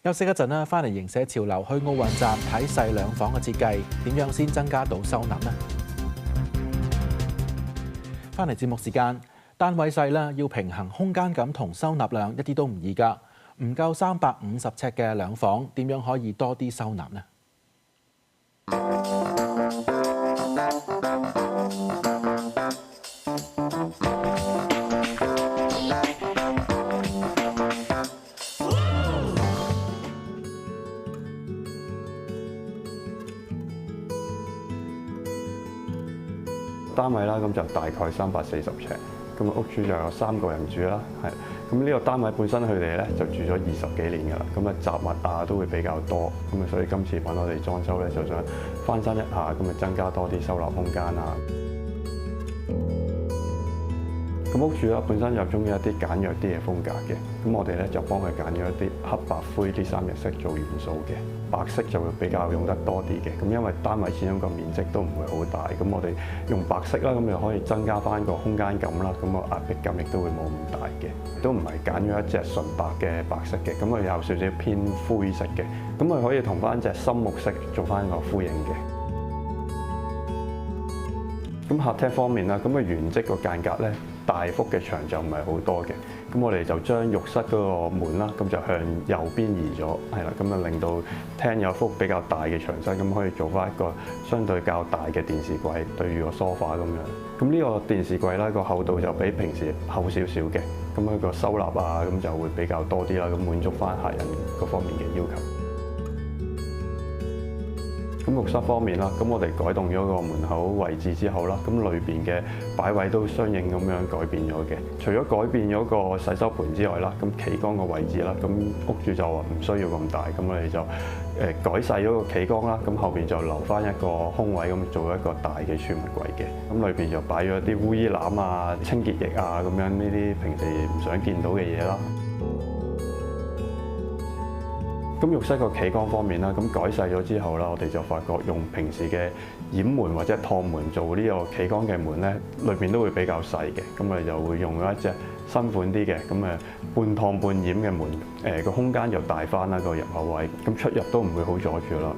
休息一陣啦，翻嚟迎社潮流去奧運站睇細兩房嘅設計，點樣先增加到收納呢？翻嚟節目時間，單位細啦，要平衡空間感同收納量一啲都唔易㗎。唔夠350尺嘅兩房，點樣可以多啲收納呢？單位啦，咁就大概340尺。咁屋主就有3個人住啦，係。咁呢個單位本身佢哋咧就住咗20幾年㗎啦，咁啊雜物啊都會比較多，咁啊所以今次揾我哋裝修咧就想翻新一下，咁啊增加多啲收納空間啊。咁屋主啦本身就中意一啲簡約啲嘅風格嘅，咁我哋咧就幫佢揀咗一啲黑白灰啲3日色做元素嘅，白色就會比較用得多啲嘅。咁因為單位始終個面積都唔會好大，咁我哋用白色啦，咁就可以增加翻個空間感啦，咁個壓迫感亦都會冇咁大嘅。都唔係揀咗一隻純白嘅白色嘅，咁佢有少少偏灰色嘅，咁佢可以同翻隻深木色做翻個呼應嘅。咁客廳方面啦，咁個原則個間隔咧，大幅嘅牆就唔係好多嘅，咁我哋就將浴室嗰個門啦，咁就向右邊移咗，係啦，咁啊令到廳有一幅比較大嘅牆身，咁可以做翻一個相對較大嘅電視櫃對住個梳化咁樣。咁呢個電視櫃啦，個厚度就比平時厚少少嘅，咁佢個收納啊，咁就會比較多啲啦，咁滿足翻客人嗰方面嘅要求。咁浴室方面啦，咁我哋改動咗個門口位置之後啦，咁裏邊嘅擺位都相應咁樣改變咗嘅。除咗改變咗個洗手盆之外啦，咁企缸個位置啦，咁屋主就話唔需要咁大，咁我哋就改細咗個企缸啦，咁後邊就留翻一個空位，咁做一個大嘅儲物櫃嘅。咁裏邊就擺咗啲污衣籃啊、清潔液啊，咁樣呢啲平時唔想見到嘅嘢啦。咁浴室個企缸方面啦，咁改細咗之後啦，我哋就發覺用平時嘅掩門或者趟門做呢個企缸嘅門咧，裏邊都會比較細嘅。咁我哋就會用咗一隻新款啲嘅，咁半趟半掩嘅門，個空間就大翻啦，個入口位，咁出入都唔會好阻住啦。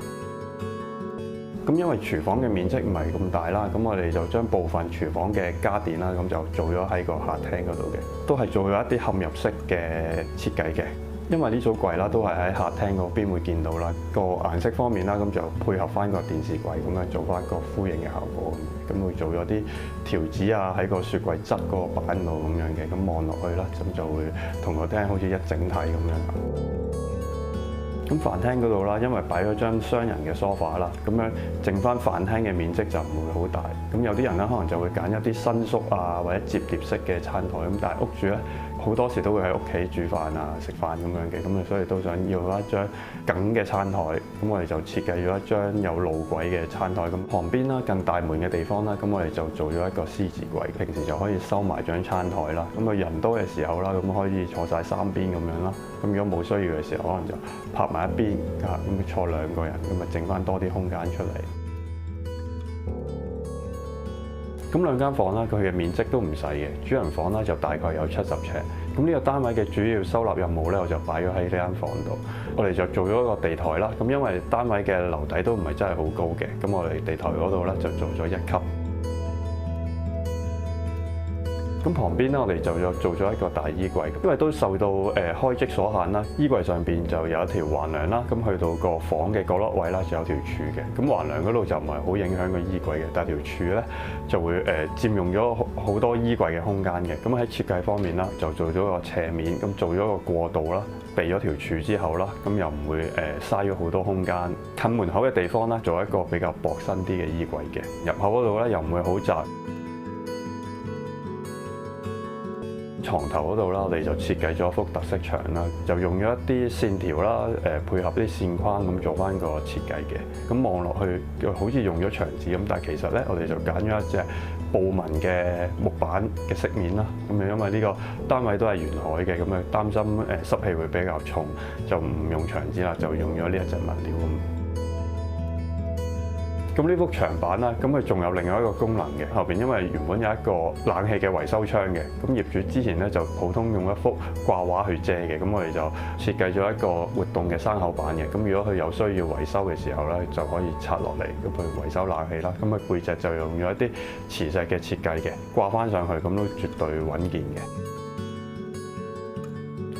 咁因為廚房嘅面積唔係咁大啦，咁我哋就將部分廚房嘅家電啦，咁就做咗喺個客廳嗰度嘅，都係做咗一啲嵌入式嘅設計嘅。因為呢組櫃啦，都係喺客廳嗰邊會見到啦。個顏色方面啦，咁就配合翻個電視櫃咁樣做翻個呼應嘅效果。咁會做咗啲條紙啊，喺個雪櫃側嗰個板度咁樣嘅，咁望落去啦，咁就會同個廳好似一整體咁樣。咁飯廳嗰度啦，因為擺咗張雙人嘅梳化啦，咁樣剩翻飯廳嘅面積就唔會好大。咁有啲人咧可能就會揀一啲伸縮啊或者摺疊式嘅餐台，咁但係屋主咧好多時都會喺屋企煮飯啊食飯咁樣嘅，咁啊所以都想要一張梗嘅餐台，咁我哋就設計咗一張有路軌嘅餐台，咁旁邊啦近大門嘅地方啦，咁我哋就做咗一個獅子櫃，平時就可以收埋張餐台啦。咁啊人多嘅時候啦，咁可以坐晒3邊咁樣啦。咁如果冇需要嘅時候，可能就拍埋一邊啊，咁坐2個人，咁啊剩翻多啲空間出嚟。咁兩間房啦，佢嘅面積都唔細嘅，主人房啦就大概有70尺。咁呢個單位嘅主要收納任務咧，我就擺咗喺呢間房度。我哋就做咗一個地台啦。咁因為單位嘅樓底都唔係真係好高嘅，咁我哋地台嗰度咧就做咗1級。咁旁邊咧，我哋就做咗一個大衣櫃，因為都受到開積所限啦。衣櫃上邊就有一條橫梁啦，咁去到個房嘅角落位啦，就有條柱嘅。咁橫梁嗰度就唔係好影響個衣櫃嘅，但係條柱咧就會佔用咗好多衣櫃嘅空間嘅。咁喺設計方面啦，就做咗個斜面，咁做咗個過渡啦，避咗條柱之後啦，咁又唔會嘥咗好多空間。近門口嘅地方啦，做一個比較薄身啲嘅衣櫃嘅。入口嗰度咧又唔會好窄。床頭嗰度啦，我哋就設計咗一幅特色牆啦，就用咗一啲線條啦，配合啲線框咁做翻個設計嘅。咁望落去就好似用咗牆紙咁，但係其實咧，我哋就揀咗一隻布紋嘅木板嘅飾面啦。咁因為呢個單位都係沿海嘅，咁啊擔心濕氣會比較重，就唔用牆紙啦，就用咗呢一隻物料咁。咁呢幅牆板啦，咁佢仲有另外一個功能嘅，後邊因為原本有一個冷氣嘅維修窗嘅，咁業主之前咧就普通用一幅掛畫去遮嘅，咁我哋就設計咗一個活動嘅生口板嘅，咁如果佢有需要維修嘅時候咧，就可以拆落嚟咁去維修冷氣啦。咁佢背脊就用咗一啲磁石嘅設計嘅，掛翻上去咁都絕對穩健嘅。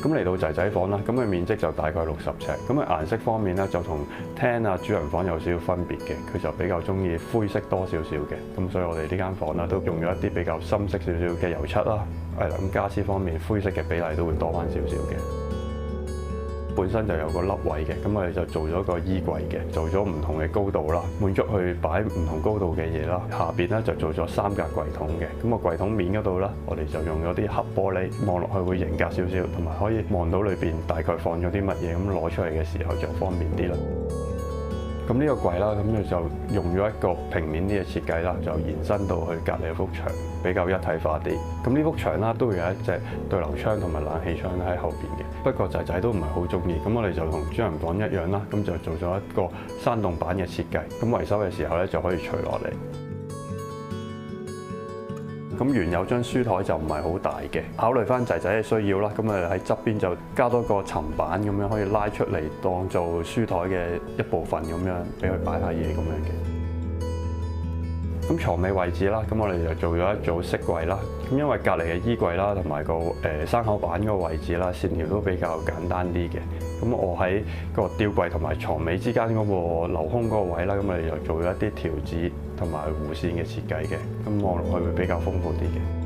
咁嚟到仔仔房啦，咁佢面積就大概60尺，咁佢顏色方面咧就同廳啊主人房有少少分別嘅，佢就比較中意灰色多少少嘅，咁所以我哋呢間房咧都用咗一啲比較深色少少嘅油漆啦，係啦，咁傢俬方面灰色嘅比例都會多翻少少嘅。本身就有個凹位嘅，咁我哋就做咗個衣櫃嘅，做咗唔同嘅高度啦，滿足去擺唔同高度嘅嘢啦。下邊咧就做咗3格櫃桶嘅，咁個櫃桶面嗰度咧，我哋就用咗啲黑玻璃，望落去會型格少少，同埋可以望到裏邊大概放咗啲乜嘢，咁攞出嚟嘅時候就方便啲啦。咁呢個櫃啦，咁佢就用咗一個平面啲嘅設計啦，就延伸到去隔離幅牆，比較一體化啲。咁呢幅牆啦，都會有一隻對流窗同埋冷氣窗喺後邊嘅。不過仔仔都唔係好中意，咁我哋就同主人房一樣啦，咁就做咗一個山洞板嘅設計。咁維修嘅時候咧，就可以除落嚟。咁原有張書台就唔係好大嘅，考慮翻仔仔嘅需要啦，咁啊喺側邊就加多個層板咁樣，可以拉出嚟當做書台嘅一部分咁樣，俾佢擺下嘢咁樣嘅。咁床尾位置啦，咁我哋就做咗一組飾櫃啦。咁因為隔離嘅衣櫃啦，同埋個生口板嗰個位置啦，線條都比較簡單啲嘅。咁我喺個吊櫃同埋床尾之間嗰個留空嗰個位啦，咁我哋就做咗一啲條子同埋弧線嘅設計嘅，咁望落去會比較豐富啲嘅。